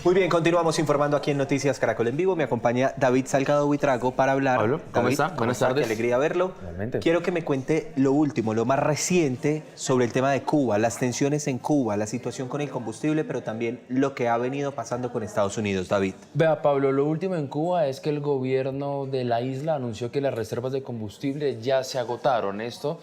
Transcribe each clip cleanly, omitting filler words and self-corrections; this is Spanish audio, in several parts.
Muy bien, continuamos informando aquí en Noticias Caracol en Vivo. Me acompaña David Salgado Buitrago para hablar. Pablo, ¿cómo David, está? Buenas tardes. Qué alegría verlo. Realmente. Quiero que me cuente lo último, lo más reciente sobre el tema de Cuba, las tensiones en Cuba, la situación con el combustible, pero también lo que ha venido pasando con Estados Unidos, David. Vea, Pablo, lo último en Cuba es que el gobierno de la isla anunció que las reservas de combustible ya se agotaron. Esto,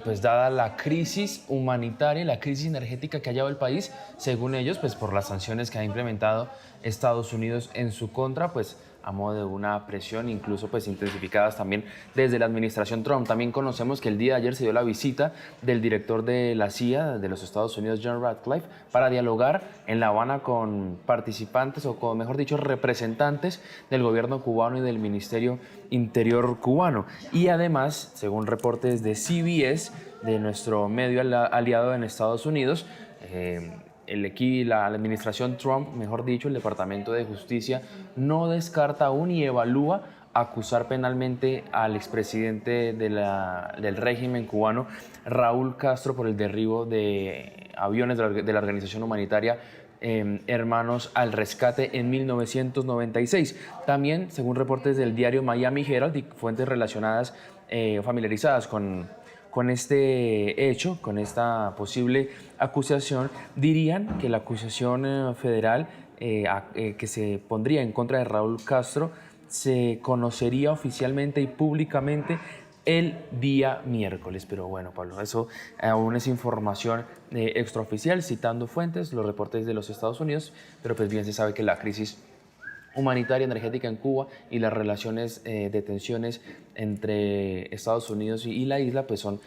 pues dada la crisis humanitaria, la crisis energética que ha llevado el país, según ellos, pues por las sanciones que ha implementado Estados Unidos en su contra, pues a modo de una presión, incluso pues intensificadas también desde la administración Trump. También conocemos que el día de ayer se dio la visita del director de la CIA de los Estados Unidos, John Ratcliffe, para dialogar en La Habana con participantes o con, mejor dicho, representantes del gobierno cubano y del Ministerio Interior cubano. Y además, según reportes de CBS, de nuestro medio aliado en Estados Unidos, la administración Trump, mejor dicho, el Departamento de Justicia, no descarta aún y evalúa acusar penalmente al expresidente del régimen cubano, Raúl Castro, por el derribo de aviones de la organización humanitaria Hermanos al Rescate en 1996. También, según reportes del diario Miami Herald y fuentes relacionadas familiarizadas con este hecho, con esta posible acusación, dirían que la acusación federal que se pondría en contra de Raúl Castro se conocería oficialmente y públicamente el día miércoles. Pero bueno, Pablo, eso aún es información extraoficial, citando fuentes, los reportes de los Estados Unidos, pero pues bien se sabe que la crisis humanitaria energética en Cuba y las relaciones de tensiones entre Estados Unidos y la isla pues son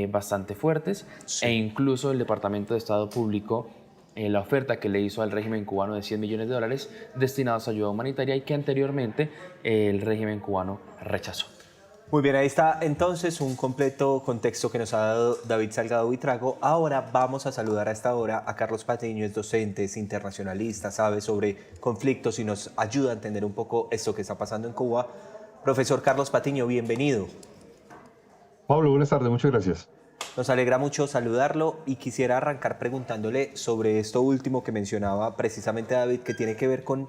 bastante fuertes. Sí. E incluso el Departamento de Estado publicó la oferta que le hizo al régimen cubano de $100 millones destinados a ayuda humanitaria y que anteriormente el régimen cubano rechazó. Muy bien, ahí está entonces un completo contexto que nos ha dado David Salgado Buitrago. Ahora vamos a saludar a esta hora a Carlos Patiño, es docente, es internacionalista, sabe sobre conflictos y nos ayuda a entender un poco esto que está pasando en Cuba. Profesor Carlos Patiño, bienvenido. Pablo, buenas tardes, muchas gracias. Nos alegra mucho saludarlo y quisiera arrancar preguntándole sobre esto último que mencionaba precisamente David, que tiene que ver con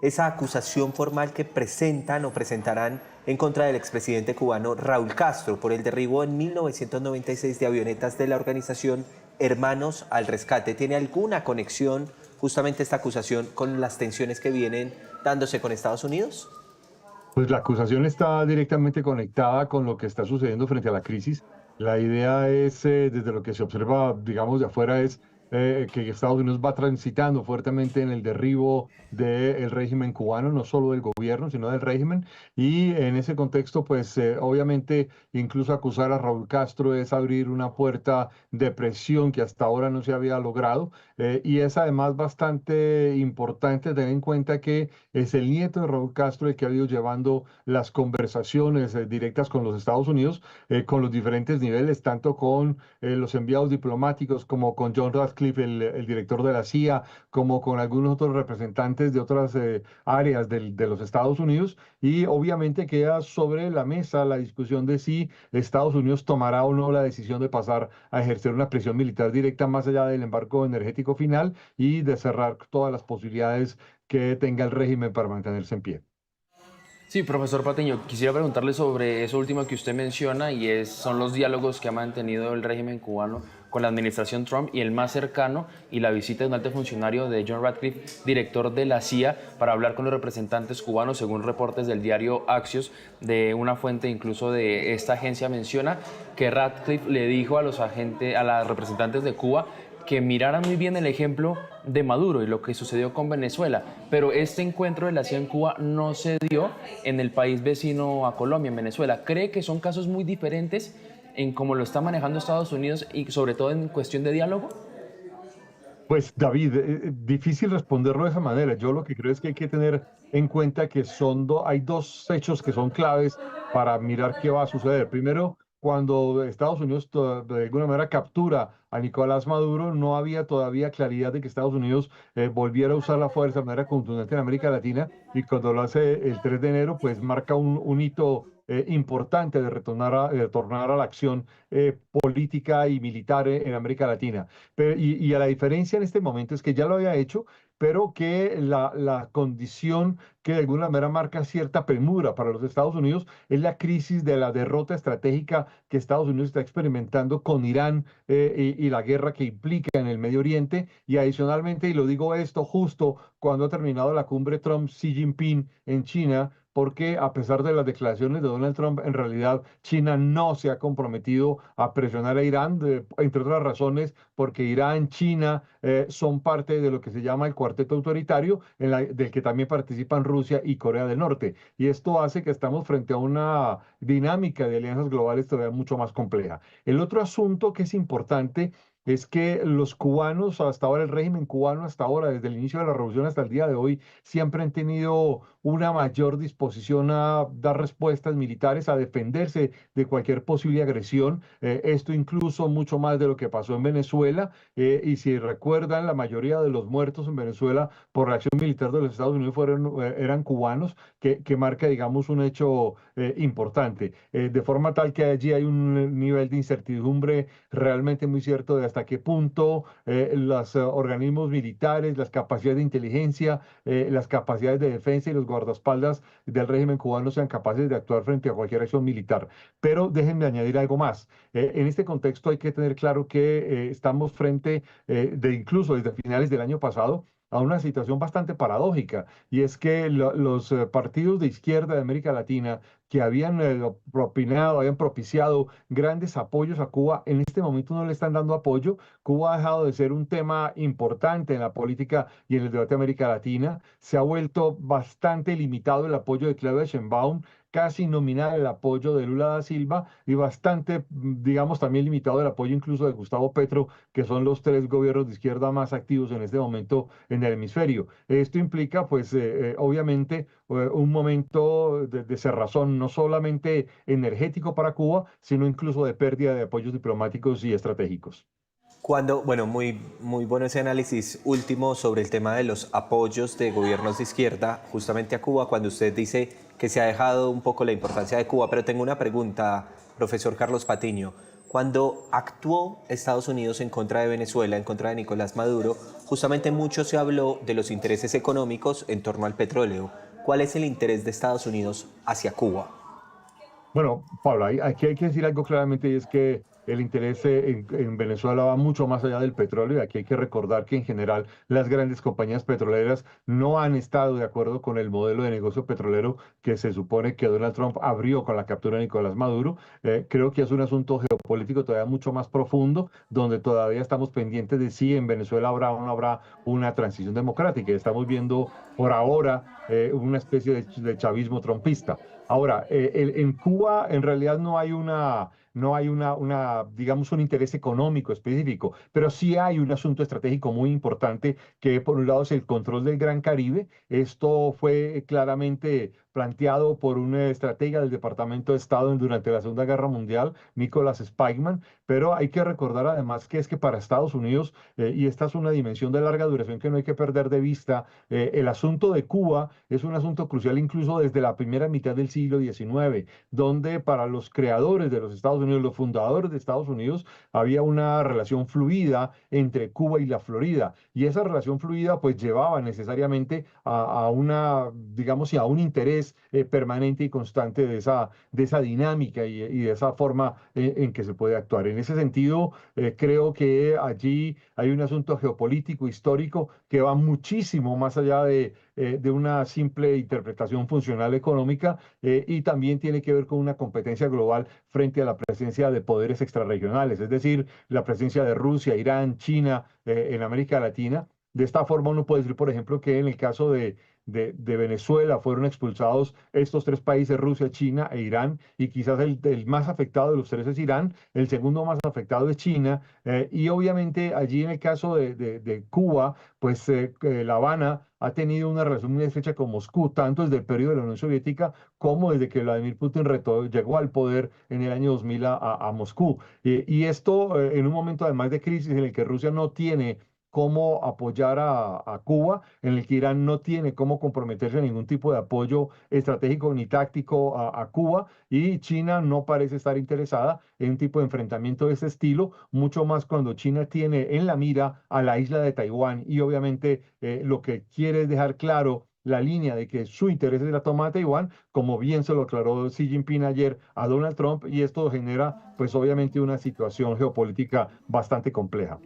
esa acusación formal que presentan o presentarán en contra del expresidente cubano Raúl Castro por el derribo en 1996 de avionetas de la organización Hermanos al Rescate. ¿Tiene alguna conexión justamente esta acusación con las tensiones que vienen dándose con Estados Unidos? Pues la acusación está directamente conectada con lo que está sucediendo frente a la crisis. La idea es, desde lo que se observa, digamos, de afuera, es que Estados Unidos va transitando fuertemente en el derribo del régimen cubano, no solo del gobierno, sino del régimen. Y en ese contexto, pues obviamente, incluso acusar a Raúl Castro es abrir una puerta de presión que hasta ahora no se había logrado. Y es además bastante importante tener en cuenta que es el nieto de Raúl Castro el que ha ido llevando las conversaciones directas con los Estados Unidos, con los diferentes niveles, tanto con los enviados diplomáticos como con John Ratcliffe, el director de la CIA, como con algunos otros representantes de otras áreas de los Estados Unidos. Y obviamente queda sobre la mesa la discusión de si Estados Unidos tomará o no la decisión de pasar a ejercer una presión militar directa más allá del embargo energético final y de cerrar todas las posibilidades que tenga el régimen para mantenerse en pie. Sí, profesor Patiño, quisiera preguntarle sobre eso último que usted menciona y son los diálogos que ha mantenido el régimen cubano con la administración Trump y el más cercano y la visita de un alto funcionario de John Ratcliffe, director de la CIA, para hablar con los representantes cubanos, según reportes del diario Axios, de una fuente incluso de esta agencia menciona que Ratcliffe le dijo a los representantes de Cuba que miraran muy bien el ejemplo de Maduro y lo que sucedió con Venezuela, pero este encuentro de la CIA en Cuba no se dio en el país vecino a Colombia, en Venezuela. ¿Cree que son casos muy diferentes en cómo lo está manejando Estados Unidos y sobre todo en cuestión de diálogo? Pues David, difícil responderlo de esa manera. Yo lo que creo es que hay que tener en cuenta que hay dos hechos que son claves para mirar qué va a suceder. Primero, cuando Estados Unidos de alguna manera captura a Nicolás Maduro, no había todavía claridad de que Estados Unidos volviera a usar la fuerza de manera contundente en América Latina, y cuando lo hace el 3 de enero, pues marca un hito importante de retornar a la acción política y militar en América Latina. Y a la diferencia en este momento es que ya lo había hecho, pero que la condición que de alguna manera marca cierta premura para los Estados Unidos es la crisis de la derrota estratégica que Estados Unidos está experimentando con Irán y la guerra que implica en el Medio Oriente. Y adicionalmente, y lo digo esto justo cuando ha terminado la cumbre Trump-Xi Jinping en China, porque a pesar de las declaraciones de Donald Trump, en realidad China no se ha comprometido a presionar a Irán, entre otras razones, porque Irán, China son parte de lo que se llama el cuarteto autoritario, del que también participan Rusia y Corea del Norte. Y esto hace que estamos frente a una dinámica de alianzas globales todavía mucho más compleja. El otro asunto que es importante es que los cubanos, hasta ahora el régimen cubano, hasta ahora, desde el inicio de la revolución hasta el día de hoy, siempre han tenido una mayor disposición a dar respuestas militares, a defenderse de cualquier posible agresión. Esto incluso mucho más de lo que pasó en Venezuela. Y si recuerdan, la mayoría de los muertos en Venezuela por la acción militar de los Estados Unidos eran cubanos, que marca, digamos, un hecho importante. De forma tal que allí hay un nivel de incertidumbre realmente muy cierto de hasta qué punto los organismos militares, las capacidades de inteligencia, las capacidades de defensa y los guardaespaldas del régimen cubano sean capaces de actuar frente a cualquier acción militar. Pero déjenme añadir algo más. En este contexto hay que tener claro que estamos frente incluso desde finales del año pasado, a una situación bastante paradójica, y es que los partidos de izquierda de América Latina que habían habían propiciado grandes apoyos a Cuba, en este momento no le están dando apoyo. Cuba ha dejado de ser un tema importante en la política y en el debate de América Latina. Se ha vuelto bastante limitado el apoyo de Claudia Sheinbaum, casi nominal el apoyo de Lula da Silva y bastante, digamos, también limitado el apoyo incluso de Gustavo Petro, que son los tres gobiernos de izquierda más activos en este momento en el hemisferio. Esto implica, pues, obviamente, un momento de cerrazón, no solamente energético para Cuba, sino incluso de pérdida de apoyos diplomáticos y estratégicos. Bueno, muy bueno ese análisis último sobre el tema de los apoyos de gobiernos de izquierda justamente a Cuba, cuando usted dice que se ha dejado un poco la importancia de Cuba. Pero tengo una pregunta, profesor Carlos Patiño. Cuando actuó Estados Unidos en contra de Venezuela, en contra de Nicolás Maduro, justamente mucho se habló de los intereses económicos en torno al petróleo. ¿Cuál es el interés de Estados Unidos hacia Cuba? Bueno, Pablo, aquí hay que decir algo claramente y es que el interés en Venezuela va mucho más allá del petróleo y aquí hay que recordar que en general las grandes compañías petroleras no han estado de acuerdo con el modelo de negocio petrolero que se supone que Donald Trump abrió con la captura de Nicolás Maduro. Creo que es un asunto geopolítico todavía mucho más profundo, donde todavía estamos pendientes de si en Venezuela habrá o no habrá una transición democrática. Estamos viendo por ahora una especie de chavismo trumpista. Ahora, en Cuba en realidad no hay digamos, un interés económico específico, pero sí hay un asunto estratégico muy importante que por un lado es el control del Gran Caribe. Esto fue claramente planteado por un estratega del Departamento de Estado durante la Segunda Guerra Mundial, Nicholas Spykman, pero hay que recordar además que es que para Estados Unidos, y esta es una dimensión de larga duración que no hay que perder de vista, el asunto de Cuba es un asunto crucial incluso desde la primera mitad del siglo XIX, donde para los creadores de los Estados Unidos, los fundadores de Estados Unidos, había una relación fluida entre Cuba y la Florida. Y esa relación fluida pues llevaba necesariamente a una, digamos, a un interés permanente y constante de esa dinámica y de esa forma en que se puede actuar. En ese sentido, creo que allí hay un asunto geopolítico, histórico, que va muchísimo más allá de una simple interpretación funcional económica y también tiene que ver con una competencia global frente a la presencia de poderes extrarregionales, es decir, la presencia de Rusia, Irán, China en América Latina. De esta forma uno puede decir, por ejemplo, que en el caso de Venezuela fueron expulsados estos tres países, Rusia, China e Irán, y quizás el más afectado de los tres es Irán, el segundo más afectado es China, y obviamente allí en el caso de Cuba, pues La Habana ha tenido una relación muy estrecha con Moscú, tanto desde el periodo de la Unión Soviética como desde que Vladimir Putin llegó al poder en el año 2000 a Moscú. Y esto en un momento además de crisis en el que Rusia no tiene cómo apoyar a Cuba, en el que Irán no tiene cómo comprometerse a ningún tipo de apoyo estratégico ni táctico a Cuba, y China no parece estar interesada en un tipo de enfrentamiento de ese estilo, mucho más cuando China tiene en la mira a la isla de Taiwán y obviamente lo que quiere es dejar claro la línea de que su interés es la toma de Taiwán, como bien se lo aclaró Xi Jinping ayer a Donald Trump, y esto genera pues obviamente una situación geopolítica bastante compleja.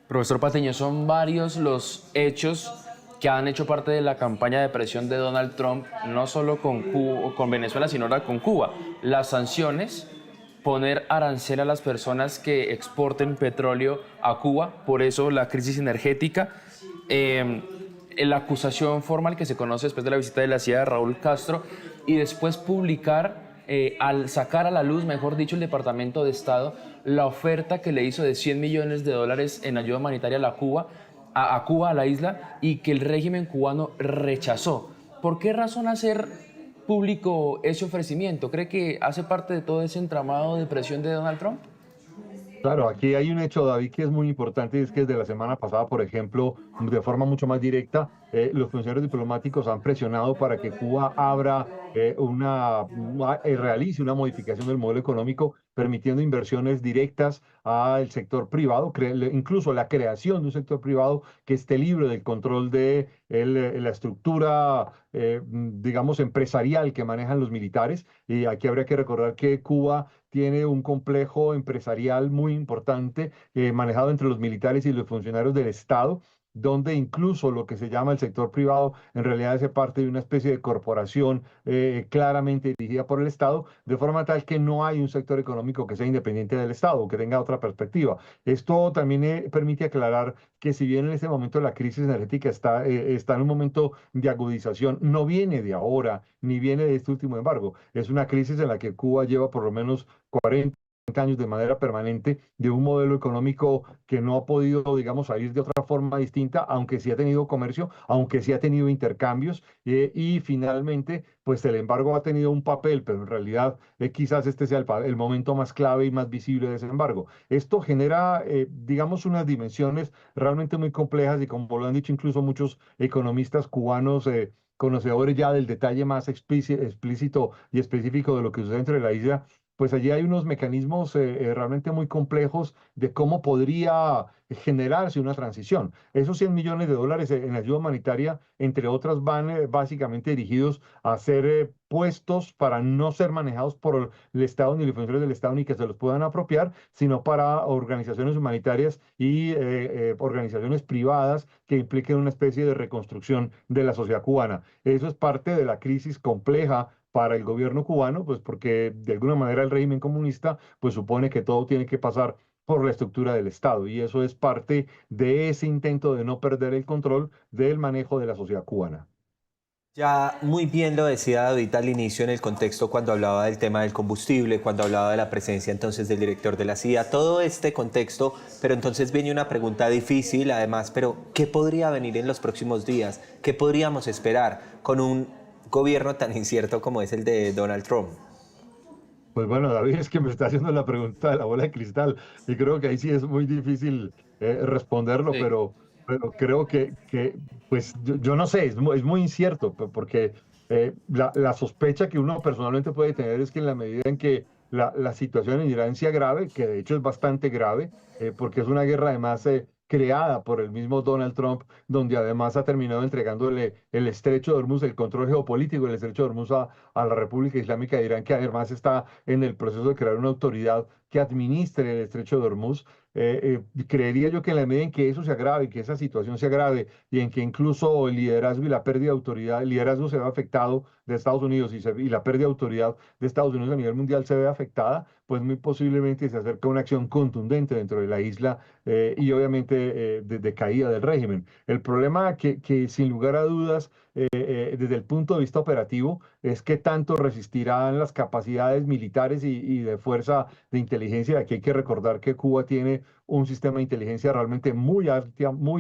Profesor Patiño, son varios los hechos que han hecho parte de la campaña de presión de Donald Trump, no solo con con Venezuela, sino ahora con Cuba. Las sanciones, poner arancel a las personas que exporten petróleo a Cuba, por eso la crisis energética, la acusación formal que se conoce después de la visita de la CIA de Raúl Castro, y después publicar, al sacar a la luz, mejor dicho, el Departamento de Estado, la oferta que le hizo de $100 millones en ayuda humanitaria a Cuba, a la isla, y que el régimen cubano rechazó. ¿Por qué razón hacer público ese ofrecimiento? ¿Cree que hace parte de todo ese entramado de presión de Donald Trump? Claro, aquí hay un hecho, David, que es muy importante, y es que desde la semana pasada, por ejemplo, de forma mucho más directa, los funcionarios diplomáticos han presionado para que Cuba abra realice una modificación del modelo económico, permitiendo inversiones directas al sector privado, incluso la creación de un sector privado que esté libre del control de la estructura, digamos, empresarial que manejan los militares. Y aquí habría que recordar que Cuba tiene un complejo empresarial muy importante, manejado entre los militares y los funcionarios del Estado, donde incluso lo que se llama el sector privado en realidad hace parte de una especie de corporación claramente dirigida por el Estado, de forma tal que no hay un sector económico que sea independiente del Estado o que tenga otra perspectiva. Esto también permite aclarar que si bien en este momento la crisis energética está en un momento de agudización, no viene de ahora, ni viene de este último embargo. Es una crisis en la que Cuba lleva por lo menos 40 años de manera permanente, de un modelo económico que no ha podido, digamos, salir de otra forma distinta, aunque sí ha tenido comercio, aunque sí ha tenido intercambios, y finalmente, pues el embargo ha tenido un papel, pero en realidad quizás este sea el momento más clave y más visible de ese embargo. Esto genera, digamos, unas dimensiones realmente muy complejas, y como lo han dicho incluso muchos economistas cubanos, conocedores ya del detalle más explícito y específico de lo que sucede entre la isla, pues allí hay unos mecanismos realmente muy complejos de cómo podría generarse una transición. Esos $100 millones en ayuda humanitaria, entre otras, van básicamente dirigidos a ser puestos para no ser manejados por el Estado ni los funcionarios del Estado, ni que se los puedan apropiar, sino para organizaciones humanitarias y organizaciones privadas que impliquen una especie de reconstrucción de la sociedad cubana. Eso es parte de la crisis compleja para el gobierno cubano, pues porque de alguna manera el régimen comunista pues supone que todo tiene que pasar por la estructura del Estado, y eso es parte de ese intento de no perder el control del manejo de la sociedad cubana. Ya muy bien lo decía David al inicio en el contexto cuando hablaba del tema del combustible, cuando hablaba de la presencia entonces del director de la CIA, todo este contexto, pero entonces viene una pregunta difícil además, pero ¿qué podría venir en los próximos días? ¿Qué podríamos esperar con un gobierno tan incierto como es el de Donald Trump? Pues bueno, David, es que me está haciendo la pregunta de la bola de cristal, y creo que ahí sí es muy difícil responderlo, Sí. pero creo que pues yo no sé, es muy incierto, porque la sospecha que uno personalmente puede tener es que en la medida en que la situación en Irán sea grave, que de hecho es bastante grave, porque es una guerra además creada por el mismo Donald Trump, donde además ha terminado entregándole el estrecho de Hormuz, el control geopolítico del estrecho de Hormuz a la República Islámica de Irán, que además está en el proceso de crear una autoridad que administre el estrecho de Hormuz. Creería yo que en la medida en que eso se agrave, que esa situación se agrave, y en que incluso el liderazgo y la pérdida de autoridad, el liderazgo se ve afectado de Estados Unidos, y la pérdida de autoridad de Estados Unidos a nivel mundial se ve afectada, pues muy posiblemente se acerca una acción contundente dentro de la isla, y obviamente de caída del régimen. El problema que sin lugar a dudas, desde el punto de vista operativo, es que tanto resistirán las capacidades militares y de fuerza de inteligencia. Aquí hay que recordar que Cuba tiene un sistema de inteligencia realmente muy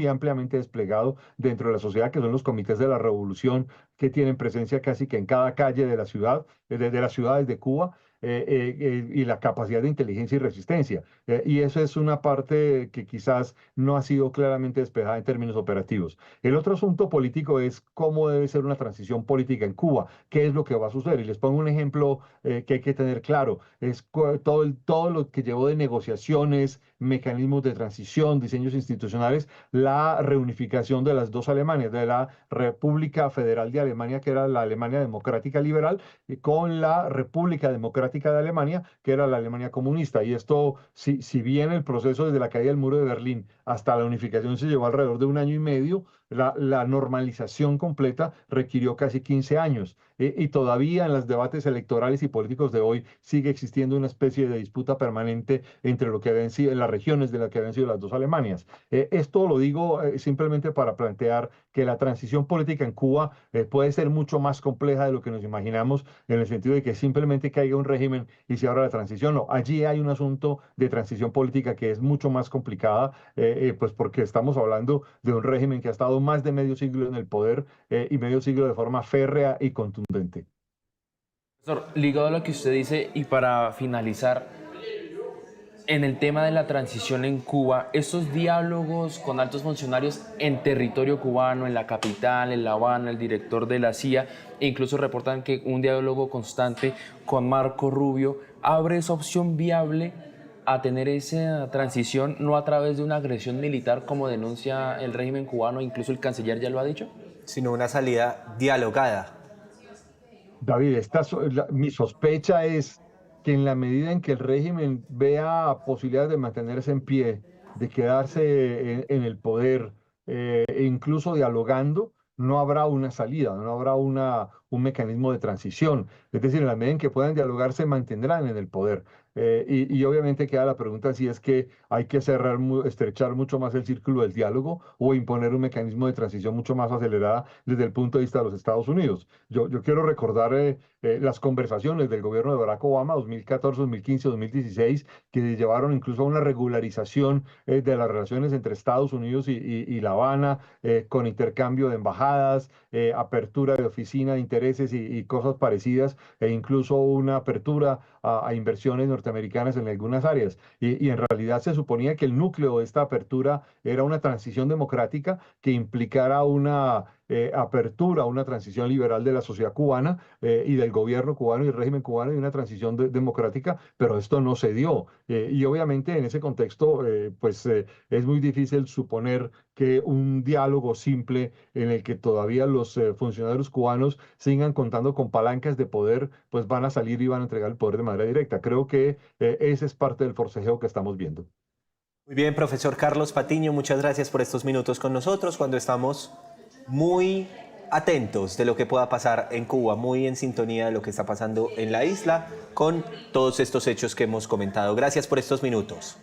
ampliamente desplegado dentro de la sociedad, que son los comités de la revolución, que tienen presencia casi que en cada calle de la ciudad, de las ciudades de Cuba. y la capacidad de inteligencia y resistencia. Y eso es una parte que quizás no ha sido claramente despejada en términos operativos. El otro asunto político es cómo debe ser una transición política en Cuba, qué es lo que va a suceder. Y les pongo un ejemplo que hay que tener claro, es todo lo que llevó de negociaciones, mecanismos de transición, diseños institucionales, la reunificación de las dos Alemanias, de la República Federal de Alemania, que era la Alemania Democrática Liberal, con la República Democrática de Alemania, que era la Alemania comunista. Y esto, si bien el proceso desde la caída del muro de Berlín hasta la unificación se llevó alrededor de un año y medio, la normalización completa requirió casi 15 años. Y todavía en los debates electorales y políticos de hoy sigue existiendo una especie de disputa permanente entre lo que habían sido las regiones de las que habían sido las dos Alemanias. Esto lo digo simplemente para plantear que la transición política en Cuba puede ser mucho más compleja de lo que nos imaginamos, en el sentido de que simplemente caiga un régimen y se abra la transición. No, allí hay un asunto de transición política que es mucho más complicada, pues porque estamos hablando de un régimen que ha estado más de medio siglo en el poder y medio siglo de forma férrea y contundente. Profesor, ligado a lo que usted dice y para finalizar, en el tema de la transición en Cuba, estos diálogos con altos funcionarios en territorio cubano, en la capital, en La Habana, el director de la CIA, e incluso reportan que un diálogo constante con Marco Rubio, ¿abre esa opción viable a tener esa transición no a través de una agresión militar como denuncia el régimen cubano, incluso el canciller ya lo ha dicho? Sino una salida dialogada. David, mi sospecha es que en la medida en que el régimen vea posibilidades de mantenerse en pie, de quedarse en el poder, e incluso dialogando, no habrá una salida, no habrá un mecanismo de transición. Es decir, en la medida en que puedan dialogar, se mantendrán en el poder. Y obviamente queda la pregunta si es que hay que estrechar mucho más el círculo del diálogo o imponer un mecanismo de transición mucho más acelerada desde el punto de vista de los Estados Unidos. Yo quiero recordar las conversaciones del gobierno de Barack Obama 2014, 2015, 2016, que llevaron incluso a una regularización de las relaciones entre Estados Unidos y La Habana, con intercambio de embajadas, apertura de oficina de intereses y cosas parecidas, e incluso una apertura a inversiones norteamericanas en algunas áreas. Y en realidad se suponía que el núcleo de esta apertura era una transición democrática que implicara una apertura, una transición liberal de la sociedad cubana y del gobierno cubano y el régimen cubano y una transición democrática, pero esto no se dio. Y obviamente en ese contexto, es muy difícil suponer que un diálogo simple en el que todavía los funcionarios cubanos sigan contando con palancas de poder, pues van a salir y van a entregar el poder de manera directa. Creo que ese es parte del forcejeo que estamos viendo. Muy bien, profesor Carlos Patiño, muchas gracias por estos minutos con nosotros cuando estamos muy atentos de lo que pueda pasar en Cuba, muy en sintonía de lo que está pasando en la isla con todos estos hechos que hemos comentado. Gracias por estos minutos.